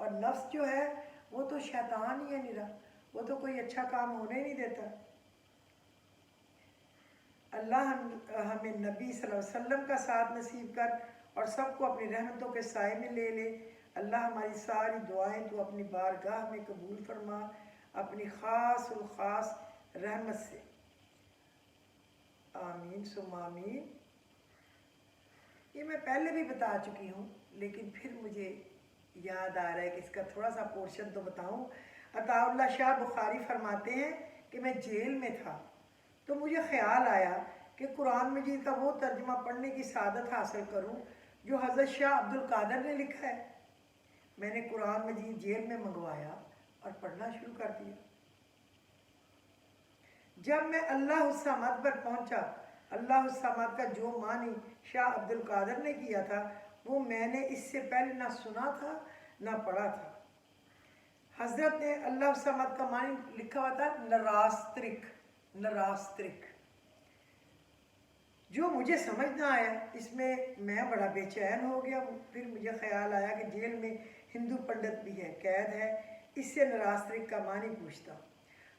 اور نفس جو ہے وہ تو شیطان ہی ہے نرا، وہ تو کوئی اچھا کام ہونے نہیں دیتا۔ اللہ ہمیں نبی صلی اللہ علیہ وسلم کا ساتھ نصیب کر اور سب کو اپنی رحمتوں کے سائے میں لے لے۔ اللہ ہماری ساری دعائیں تو اپنی بارگاہ میں قبول فرما اپنی خاص الخاص رحمت سے، آمین ثم آمین۔ یہ میں پہلے بھی بتا چکی ہوں لیکن پھر مجھے یاد آ رہا ہے کہ اس کا تھوڑا سا پورشن تو بتاؤں۔ عطا اللہ شاہ بخاری فرماتے ہیں کہ میں جیل میں تھا تو مجھے خیال آیا کہ قرآن مجید کا وہ ترجمہ پڑھنے کی سعادت حاصل کروں جو حضرت شاہ عبد القادر نے لکھا ہے۔ میں نے قرآن مجید جیل میں منگوایا اور پڑھنا شروع کر دیا۔ جب میں اللہ الصمد پر پہنچا، اللہ الصمد کا جو معنی شاہ عبد القادر نے کیا تھا وہ میں نے اس سے پہلے نہ سنا تھا نہ پڑھا تھا۔ حضرت نے اللہ الصمد کا معنی لکھا ہوا تھا نراسترک، نراسترک، جو مجھے سمجھ نہ آیا۔ اس میں میں بڑا بے چین ہو گیا۔ پھر مجھے خیال آیا کہ جیل میں ہندو پنڈت بھی ہے، قید ہے، اس سے نراسترک کا معنی پوچھتا ہوں۔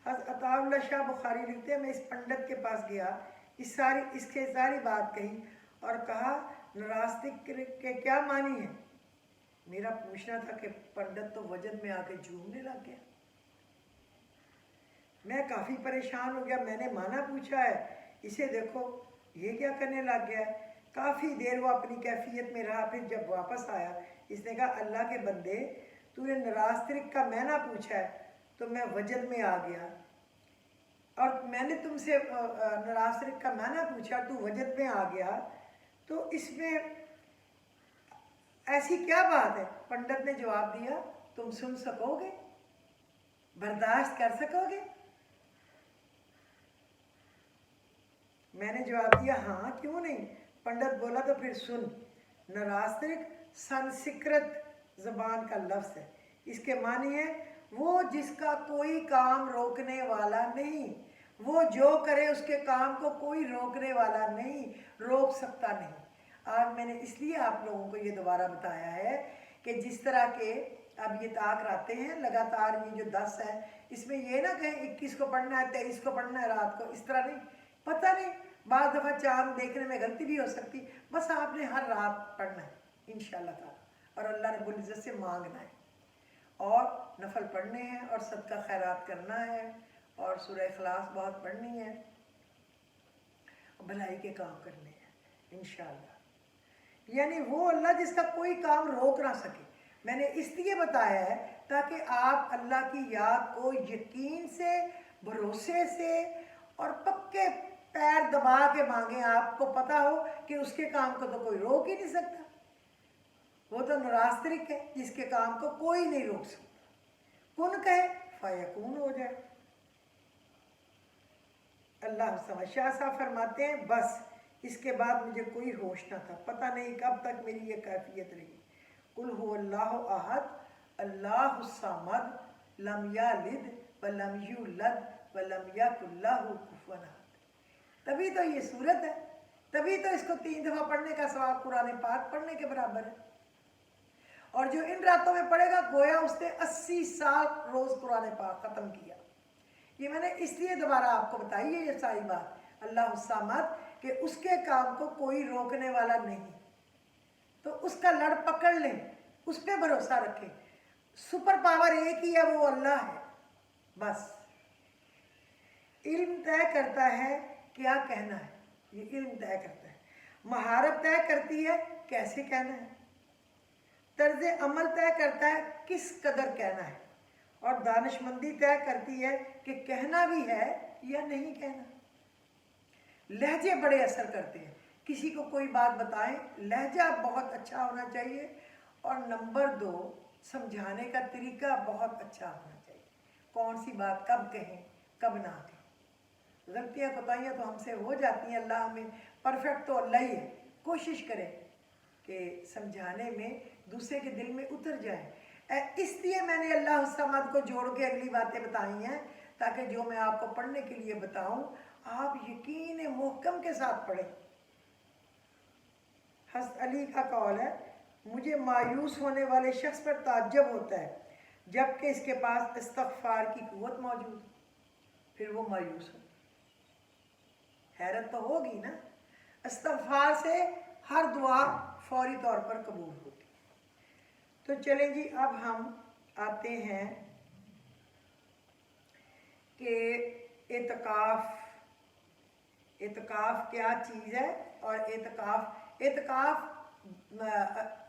حضرت عطا اللہ شاہ بخاری لکھتے ہیں میں اس پنڈت کے پاس گیا، اس کے ساری بات کہی اور کہا نراسترک کے کیا معنی ہے؟ میرا پوچھنا تھا کہ پنڈت تو وجد میں آ کے جھومنے لگ گیا۔ میں کافی پریشان ہو گیا، میں نے معنی پوچھا ہے، اسے دیکھو یہ کیا کرنے لگ گیا ہے۔ کافی دیر وہ اپنی کیفیت میں رہا، پھر جب واپس آیا اس نے کہا اللہ کے بندے تو نے نراسترک کا معنی پوچھا ہے تو میں وجد میں آ گیا، اور میں نے تم سے نراسترک کا معنی پوچھا تو وجد میں آ گیا، تو اس میں ایسی کیا بات ہے؟ پنڈت نے جواب دیا تم سن سکو گے، برداشت کر سکو گے؟ میں نے جواب دیا ہاں کیوں نہیں۔ پنڈت بولا تو پھر سن، نراسترک سنسکرت زبان کا لفظ ہے، اس کے معنی ہے وہ جس کا کوئی کام روکنے والا نہیں، وہ جو کرے اس کے کام کو کوئی روکنے والا نہیں، روک سکتا نہیں۔ آج میں نے اس لیے آپ لوگوں کو یہ دوبارہ بتایا ہے کہ جس طرح کے اب یہ طاق آتے ہیں لگاتار، یہ جو 10 ہے اس میں یہ نہ کہیں 21 کو پڑھنا ہے 23 کو پڑھنا ہے رات کو، اس طرح نہیں، پتہ نہیں، بعض دفعہ چاند دیکھنے میں غلطی بھی ہو سکتی، بس آپ نے ہر رات پڑھنا ہے انشاءاللہ تعالی، اور اللہ رب العزت سے مانگنا ہے، اور نفل پڑھنے ہیں اور صدقہ خیرات کرنا ہے، اور سورہ اخلاص بہت پڑھنی ہے، بھلائی کے کام کرنے ہیں انشاءاللہ۔ یعنی وہ اللہ جس کا کوئی کام روک نہ سکے۔ میں نے اس لیے بتایا ہے تاکہ آپ اللہ کی یاد کو یقین سے، بھروسے سے اور پکے پیر دبا کے مانگیں۔ آپ کو پتہ ہو کہ اس کے کام کو تو کوئی روک ہی نہیں سکتا، وہ تو نراسترک ہے جس کے کام کو کوئی نہیں روک سکتا، کن کہے فیکون ہو جائے۔ اللہ سمجھ۔ شاہ صاحب فرماتے ہیں بس اس کے بعد مجھے کوئی ہوش نہ تھا، پتہ نہیں کب تک میری یہ کیفیت رہی۔ قل هو اللہ احد اللہ الصمد لم یلد ولم یولد ولم یکن لہ کفوا احد۔ تبھی تو یہ صورت ہے، تبھی تو اس کو 3 دفعہ پڑھنے کا ثواب قرآن پاک پڑھنے کے برابر ہے، اور جو ان راتوں میں پڑھے گا گویا اس نے 80 سال روز قرآن پاک ختم کیا۔ یہ میں نے اس لیے دوبارہ آپ کو بتائی ہے یہ ساری بات، اللہ الصمد، کہ اس کے کام کو کوئی روکنے والا نہیں، تو اس کا لڑ پکڑ لیں، اس پہ بھروسہ رکھیں۔ سپر پاور ایک ہی ہے، وہ اللہ ہے بس۔ علم طے کرتا ہے کیا کہنا ہے، یہ علم طے کرتا ہے، مہارت طے کرتی ہے کیسے کہنا ہے، طرز عمل طے کرتا ہے کس قدر کہنا ہے، اور دانش مندی طے کرتی ہے کہ کہنا بھی ہے یا نہیں کہنا۔ لہجے بڑے اثر کرتے ہیں، کسی کو کوئی بات بتائیں لہجہ بہت اچھا ہونا چاہیے، اور نمبر 2 سمجھانے کا طریقہ بہت اچھا ہونا چاہیے، کون سی بات کب کہیں کب نہ کہیں۔ غلطیاں کوتاہیاں تو ہم سے ہو جاتی ہیں، اللہ ہمیں پرفیکٹ تو اللہ ہی ہے، کوشش کریں کہ سمجھانے میں دوسرے کے دل میں اتر جائیں۔ اس لیے میں نے اللہ الصمد کو جوڑ کے اگلی باتیں بتائی ہیں تاکہ جو میں آپ کو پڑھنے کے لیے بتاؤں آپ یقین محکم کے ساتھ پڑھیں۔ حضرت علی کا قول ہے مجھے مایوس ہونے والے شخص پر تعجب ہوتا ہے جبکہ اس کے پاس استغفار کی قوت موجود ہے، پھر وہ مایوس ہو، حیرت تو ہوگی نا۔ استغفار سے ہر دعا فوری طور پر قبول ہوتی۔ تو چلیں جی اب ہم آتے ہیں کہ اعتکاف کیا چیز ہے، اور اعتکاف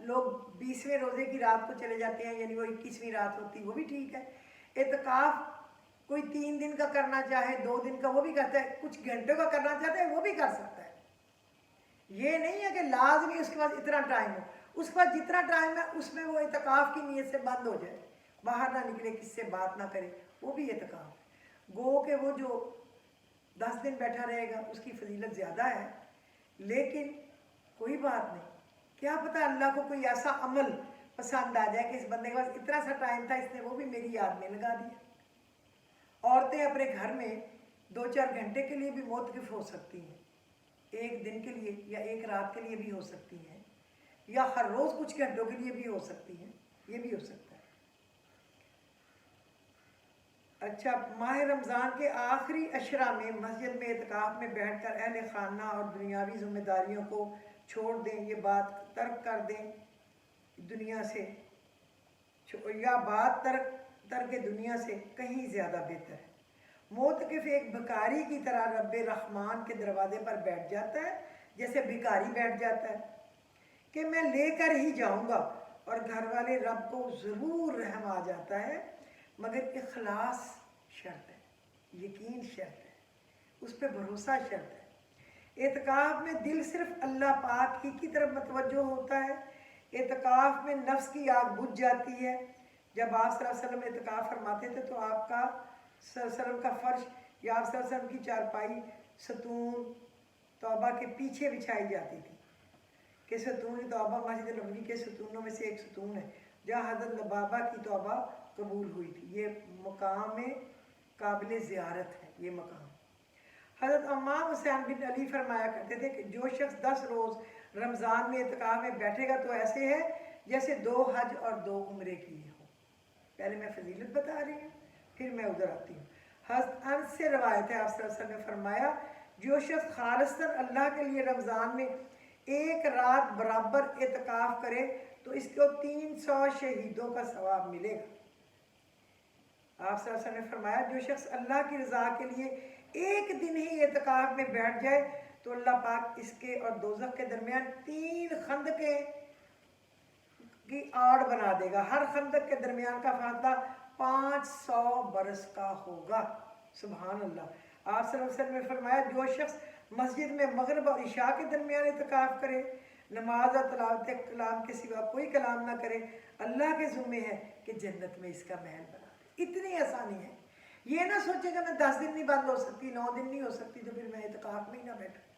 لوگ 20ویں روزے کی رات کو چلے جاتے ہیں، یعنی وہ 21ویں رات ہوتی، وہ بھی ٹھیک ہے۔ اعتکاف کوئی 3 دن کا کرنا چاہے، 2 دن کا، وہ بھی کرتا ہے، کچھ گھنٹوں کا کرنا چاہتا ہے وہ بھی کر سکتا ہے۔ یہ نہیں ہے کہ لازمی اس کے بعد اتنا ٹائم ہو، اس کے بعد جتنا ٹائم ہے اس میں وہ اعتکاف کی نیت سے بند ہو جائے، باہر نہ نکلے، کس سے بات نہ کرے، وہ بھی اعتکاف ہے۔ گو کہ وہ جو 10 دن بیٹھا رہے گا اس کی فضیلت زیادہ ہے، لیکن کوئی بات نہیں، کیا پتہ اللہ کو کوئی ایسا عمل پسند آ جائے کہ اس بندے کے پاس اتنا سا ٹائم تھا، اس نے وہ بھی میری یاد میں لگا دیا۔ عورتیں اپنے گھر میں 2-4 گھنٹے کے لیے بھی معتکف ہو سکتی ہیں، 1 دن کے لیے یا 1 رات کے لیے بھی ہو سکتی ہیں، یا ہر روز کچھ گھنٹوں کے لیے بھی ہو سکتی ہیں، یہ بھی ہو سکتا ہے۔ اچھا، ماہ رمضان کے آخری عشرہ میں مسجد میں اعتکاف میں بیٹھ کر اہل خانہ اور دنیاوی ذمہ داریوں کو چھوڑ دیں، یہ بات ترک کر دیں دنیا سے، یا بات ترک دنیا سے کہیں زیادہ بہتر ہے۔ معتکف ایک بھکاری کی طرح رب رحمان کے دروازے پر بیٹھ جاتا ہے، جیسے بھکاری بیٹھ جاتا ہے کہ میں لے کر ہی جاؤں گا، اور گھر والے رب کو ضرور رحم آ جاتا ہے، مگر اخلاص شرط ہے، یقین شرط ہے، اس پہ بھروسہ شرط ہے۔ اعتکاف میں دل صرف اللہ پاک ہی کی طرف متوجہ ہوتا ہے۔ اعتکاف میں نفس کی آگ بجھ جاتی ہے۔ جب آپ صلی اللہ علیہ وسلم اعتکاف فرماتے تھے تو آپ کا صلی اللہ علیہ وسلم کا فرش یا آپ صلی اللہ علیہ وسلم کی چارپائی ستون توبہ کے پیچھے بچھائی جاتی تھی، کہ ستون توبہ مسجد نبوی کے ستونوں میں سے ایک ستون ہے جہاں حضرت لبابہ کی توبہ قبول ہوئی تھی۔ یہ مقام قابل زیارت ہے، یہ مقام۔ حضرت امام حسین بن علی فرمایا کرتے تھے کہ جو شخص 10 روز رمضان میں اعتکاف میں بیٹھے گا تو ایسے ہے جیسے 2 حج اور 2 عمرے کیے ہوں۔ پہلے میں فضیلت بتا رہی ہوں، پھر میں ادھر آتی ہوں۔ حضرت انس سے روایت ہے، آپ صلی اللہ علیہ وسلم نے فرمایا جو شخص خالصاً اللہ کے لیے رمضان میں 1 رات برابر اعتکاف کرے تو اس کو 300 شہیدوں کا ثواب ملے گا۔ آپ صلی اللہ علیہ وسلم نے فرمایا جو شخص اللہ کی رضا کے لیے 1 دن ہی اعتکاف میں بیٹھ جائے تو اللہ پاک اس کے اور دوزخ کے درمیان 3 خندقیں کی آڑ بنا دے گا، ہر خندق کے درمیان کا فاصلہ 500 برس کا ہوگا۔ سبحان اللہ۔ آپ صلی اللہ علیہ وسلم نے فرمایا جو شخص مسجد میں مغرب اور عشاء کے درمیان اعتکاف کرے، نماز اور تلاوت کلام کے سوا کوئی کلام نہ کرے، اللہ کے ذمہ ہے کہ جنت میں اس کا محل بنا دے۔ اتنی آسانی ہے، یہ نہ سوچے کہ میں 10 دن نہیں بند ہو سکتی، 9 دن نہیں ہو سکتی تو پھر میں اعتکاف میں ہی نہ بیٹھوں۔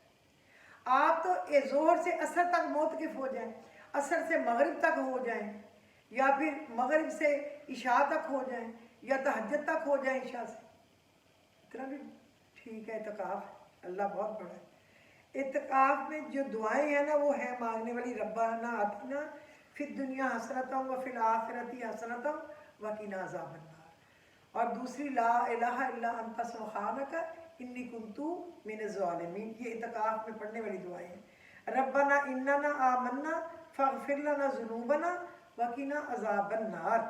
آپ تو ظہر سے عصر تک معتکف ہو جائیں، عصر سے مغرب تک ہو جائیں، یا پھر مغرب سے عشاء تک ہو جائیں، یا تہجد تک ہو جائیں عشاء سے، اتنا بھی ٹھیک ہے۔ اعتکاف اللہ بہت بڑا ہے۔ اعتکاف میں جو دعائیں ہیں نا وہ ہے مانگنے والی، ربنا آتنا فی الدنیا حسنۃ وفی الآخرۃ حسنۃ وقنا عذاب النار، اور دوسری لا الہ الا انت سبحانک انی کنت من الظالمین، یہ اعتکاف میں پڑھنے والی دعائیں ہیں۔ ربنا اننا آمنا فاغفر لنا ذنوبنا وقنا عذاب النار،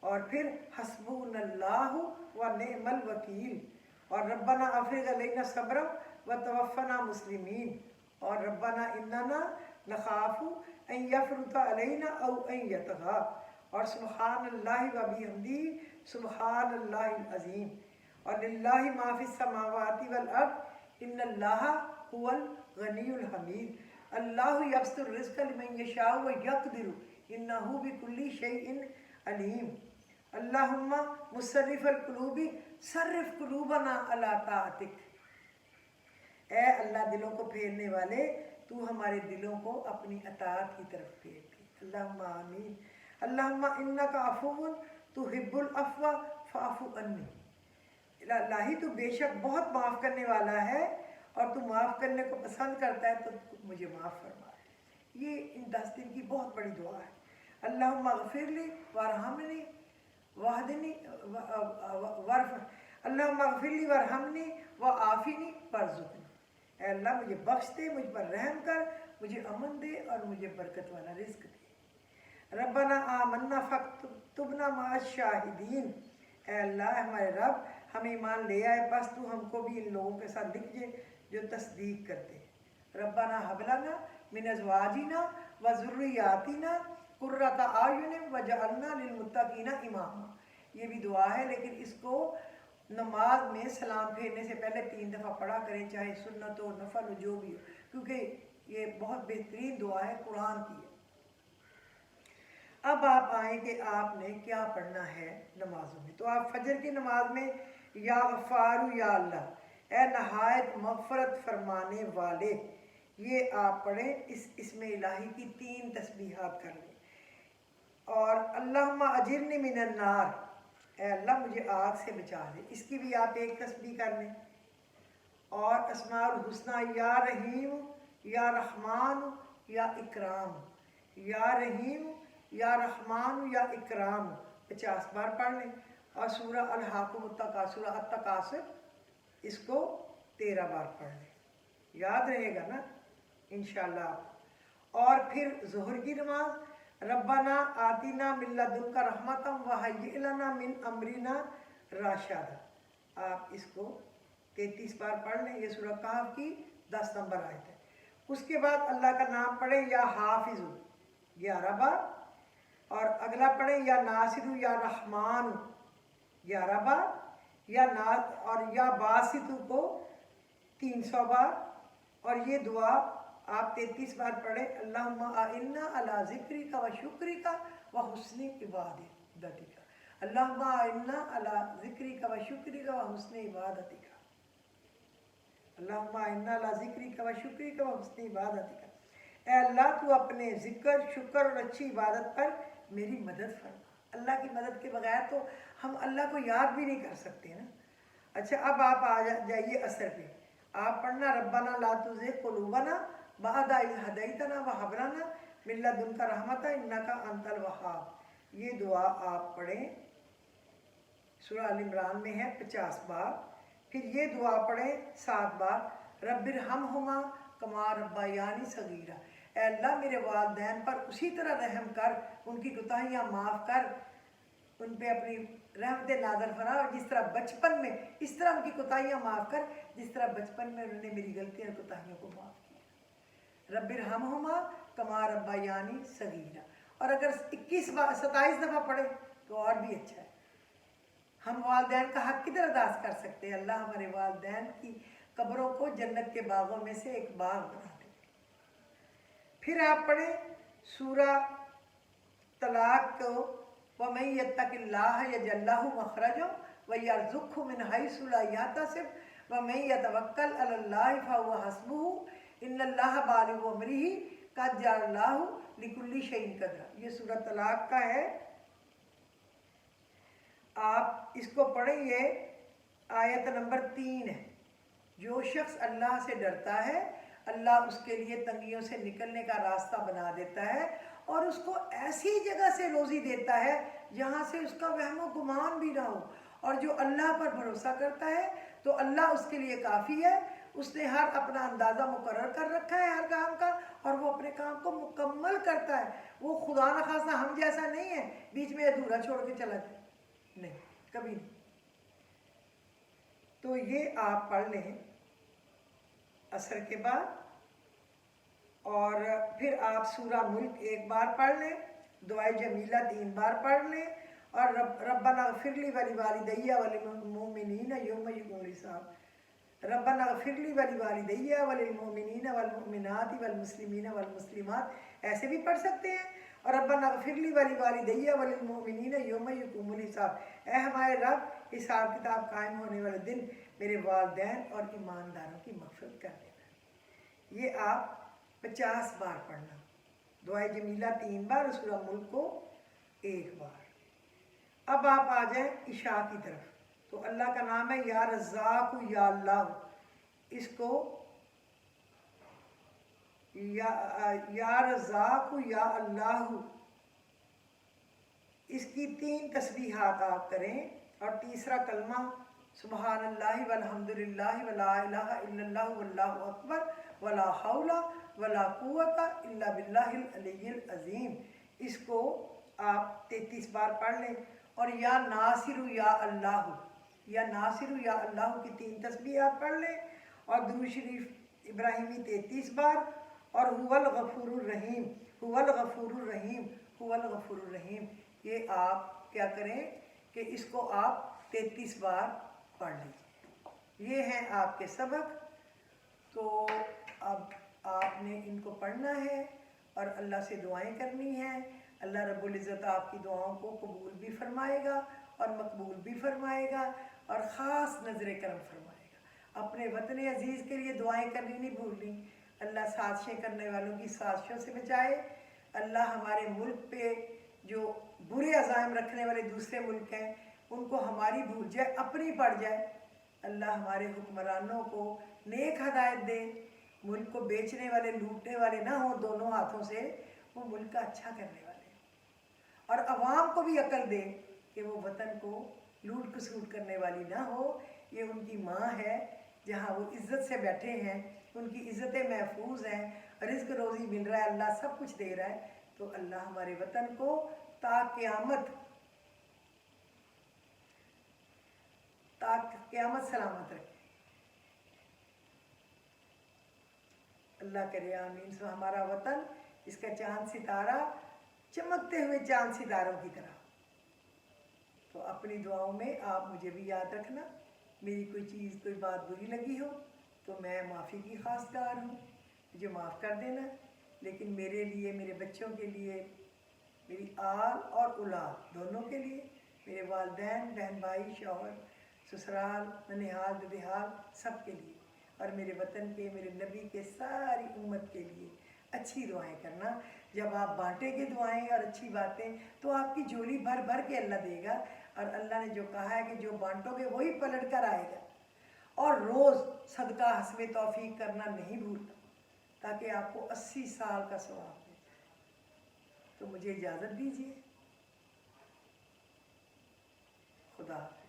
اور پھر حسبنا اللہ ونعم الوکیل، اور ربنا افرغ علینا صبرا وتوفنا مسلمین، اور ربنا اننا نخاف ان یفرط علینا او ان یطغى، اور سبحان اللہ وبحمدہ سبحان اللہ العظیم، اور للہ ما فی السماوات والارض ان اللہ هو الغنی الحمید، اللہ یبسط الرزق لمن یشاء ویقدر انہ بکل شیء علیم، اللہم مصرف القلوب صرف قلوبنا علی طاعتک، اے اللہ دلوں کو پھیرنے والے تو ہمارے دلوں کو اپنی اطاعت کی طرف پھیر دے، اللہم آمین۔ اللہم انک عفو تحب العفو فاعف عنی، الہی تو بے شک بہت معاف کرنے والا ہے اور تو معاف کرنے کو پسند کرتا ہے تو مجھے معاف فرما۔ یہ ان 10 دن کی بہت بڑی دعا ہے. اللہم اغفر لی وارحمنی وحدنی اللہم اغفر لی وارحمنی وعافنی وارزقنی. اے اللہ مجھے بخش دے، مجھ پر رحم کر، مجھے امن دے اور مجھے برکت والا رزق دے. ربنا آمنا فاکتبنا مع الشاہدین. اے اللہ ہمارے رب ہم ایمان لے آئے، بس تو ہم کو بھی ان لوگوں کے ساتھ لکھ دے جو تصدیق کرتے ہیں. ربنا حب لنا من ازواجنا وذریاتنا قرۃ اعین وجعلنا للمتقین اماما. یہ بھی دعا ہے، لیکن اس کو نماز میں سلام پھیرنے سے پہلے 3 دفعہ پڑھا کریں، چاہے سنت ہو نفل ہو جو بھی ہو، کیونکہ یہ بہت بہترین دعا ہے، قرآن کی ہے. اب آپ آئیں کہ آپ نے کیا پڑھنا ہے نمازوں میں. تو آپ فجر کی نماز میں یا غفار یا اللہ، اے نہایت مغفرت فرمانے والے، یہ آپ پڑھیں. اس اسم الہی کی 3 تسبیحات کر لیں. اور اللہم اجرنی من النار، اے اللہ مجھے آگ سے بچا دے، اس کی بھی آپ 1 تسبیح کر لیں. اور اسماء الحسنہ یا رحیم یا رحمان یا اکرام، یا رحیم یا رحمان یا اکرام 50 بار پڑھ لیں. اور سورہ الحاکم التکاثر التکاثر اس کو 13 بار پڑھ لیں. یاد رہے گا نا انشاءاللہ. اور پھر ظہر کی نماز ربنا آتینا من لدنک رحمتا وہیئ لنا من امرنا رشدا، آپ اس کو 33 بار پڑھ لیں. یہ سورہ کہف کی 10 نمبر آیت ہے. اس کے بعد اللہ کا نام پڑھیں یا حافظ 11 بار. اور اگلا پڑھیں یا ناصر یا رحمان 11 بار، اور یا باسط کو 300 بار. اور یہ دعا آپ 33 بار پڑھیں. اللہم اعنا علی ذکرک و شکرک و حسن عبادتک. اللہم اعنا علی ذکرک و شکرک و حسن عبادتک. اللہم اعنا علی ذکرک و شکرک و حسن عبادتک. اے اللہ تو اپنے ذکر، شکر اور اچھی عبادت پر میری مدد فرما. اللہ کی مدد کے بغیر تو ہم اللہ کو یاد بھی نہیں کر سکتے نا. اچھا اب آپ آ جائیے عصر پہ. آپ پڑھنا ربنا لا تزغ قلوبنا بعد اذ ہدیتنا وہب لنا من لدنک رحمتا انک انت الوہاب. یہ دعا آپ پڑھیں، سورہ ال عمران میں ہے 50 بار. پھر یہ دعا پڑھیں 7 بار رب ارحمہما کما ربیانی صغیرا. اے اللہ میرے والدین پر اسی طرح رحم کر، ان کی کوتاہیاں معاف کر، ان پہ اپنی رحمت نازل فرما، اور جس طرح بچپن میں اس طرح ان کی کوتاہیاں معاف کر جس طرح بچپن میں انہوں نے میری غلطیاں اور کوتاہیوں کو معاف کیا. رب ارحمہما کما ربیانی صغیرا. اور اگر 27 دفعہ پڑھے تو اور بھی اچھا ہے. ہم والدین کا حق کدھر ادا کر سکتے ہیں؟ اللہ ہمارے والدین کی قبروں کو جنت کے باغوں میں سے ایک باغ بنا دے. پھر آپ پڑھیں سورہ طلاق کو وَمَن يَتَّقِ اللَّهَ يَجْعَل لَّهُ مَخْرَجًا وَيَرْزُقْهُ مِنْ حَيْثُ لَا يَحْتَسِبُ وَمَن يَتَوَكَّلْ عَلَى اللَّهِ فَهُوَ حَسْبُهُ إِنَّ اللَّهَ بَالِغُ أَمْرِهِ قَدْ جَعَلَ اللَّهُ لِكُلِّ شَيْءٍ قَدْرًا. یہ سورہ طلاق کا ہے. آپ اس کو پڑھیں، یہ آیت نمبر 3 ہے. جو شخص اللہ سے ڈرتا ہے اللہ اس کے لیے تنگیوں سے نکلنے کا راستہ بنا دیتا ہے، اور اس کو ایسی جگہ سے روزی دیتا ہے جہاں سے اس کا وہم و گمان بھی نہ ہو. اور جو اللہ پر بھروسہ کرتا ہے تو اللہ اس کے لیے کافی ہے. اس نے ہر اپنا اندازہ مقرر کر رکھا ہے ہر کام کا، اور وہ اپنے کام کو مکمل کرتا ہے. وہ خدا نخواستہ ہم جیسا نہیں ہے بیچ میں ادھورا چھوڑ کے چلا جائے، نہیں، کبھی نہیں. تو یہ آپ پڑھ لیں عصر کے بعد. اور پھر آپ سورہ ملک 1 بار پڑھ لیں، دعائے جمیلہ 3 بار پڑھ لیں، اور ربنا اغفر لی ولوالدی وللمؤمنین یوم یقوم الحساب. ربنا اغفر لی ولوالدی وللمؤمنین والمؤمنات والمسلمین والمسلمات ایسے بھی پڑھ سکتے ہیں. اور ربنا اغفر لی ولوالدی وللمؤمنین یوم یقوم الحساب. اے ہمارے رب حساب کتاب قائم ہونے والے دن میرے والدین اور ایمانداروں کی مغفرت کر دینا. یہ آپ 50 بار پڑھنا. دعائے جمیلہ 3 بار، سورہ ملک کو 1 بار. اب آپ آ جائیں عشاء کی طرف. تو اللہ کا نام ہے یا رزاق یا اللہ. اس کو یا رزاق یا اللہ، اس کی 3 تسبیحات آپ کریں، اور تیسرا کلمہ سبحان اللہ والحمدللہ ولا الہ الا اللہ واللہ اکبر ولا حول ولا قوت الا باللہ العلی العظیم، اس کو آپ 33 بار پڑھ لیں، اور یا ناصر یا اللہ، یا ناصر یا اللہ کی 3 تسبیحات پڑھ لیں، اور درود شریف ابراہیمی 33 بار، اور هو الغفور الرحیم، هو الغفور الرحیم، هو الغفور الرحیم، یہ آپ کیا کریں کہ اس کو آپ 33 بار پڑھ لیجیے۔ یہ ہیں آپ کے سبق، تو اب آپ نے ان کو پڑھنا ہے اور اللہ سے دعائیں کرنی ہیں۔ اللہ رب العزت آپ کی دعاؤں کو قبول بھی فرمائے گا اور مقبول بھی فرمائے گا، اور خاص نظر کرم فرمائے گا۔ اپنے وطن عزیز کے لیے دعائیں کرنی نہیں بھولنی۔ اللہ سازشیں کرنے والوں کی سازشوں سے بچائے۔ اللہ ہمارے ملک پہ جو برے عزائم رکھنے والے دوسرے ملک ہیں ان کو ہماری بھول جائے، اپنی پڑ جائے۔ اللہ ہمارے حکمرانوں کو نیک ہدایت دے، ملک کو بیچنے والے لوٹنے والے نہ ہوں، دونوں ہاتھوں سے وہ ملک کا اچھا کرنے والے ہیں، اور عوام کو بھی عقل دے کہ وہ وطن کو لوٹ کسوٹ کرنے والی نہ ہو۔ یہ ان کی ماں ہے جہاں وہ عزت سے بیٹھے ہیں، ان کی عزتیں محفوظ ہیں، رزق روزی مل رہا ہے، اللہ سب کچھ دے رہا ہے۔ تو اللہ ہمارے وطن کو تا قیامت سلامت رکھے۔ اللہ کرے آمین۔ سو ہمارا وطن اس کا چاند ستارہ چمکتے ہوئے چاند ستاروں کی طرح۔ تو اپنی دعاؤں میں آپ مجھے بھی یاد رکھنا، میری کوئی چیز کوئی بات بری لگی ہو تو میں معافی کی خواستگار ہوں، مجھے معاف کر دینا، لیکن میرے لیے، میرے بچوں کے لیے، میری آل اور اولاد دونوں کے لیے، میرے والدین، بہن بھائی، شوہر، سسرال، ننیحال، بہال، سب کے لیے، اور میرے وطن کے، میرے نبی کے، ساری امت کے لیے اچھی دعائیں کرنا۔ جب آپ بانٹیں گے دعائیں اور اچھی باتیں تو آپ کی جھولی بھر بھر کے اللہ دے گا، اور اللہ نے جو کہا ہے کہ جو بانٹو گے وہی پلٹ کر آئے گا۔ اور روز صدقہ حسب توفیق کرنا نہیں بھولنا، تاکہ آپ کو 80 سال کا ثواب ملے۔ تو مجھے اجازت دیجیے، خدا حافظ۔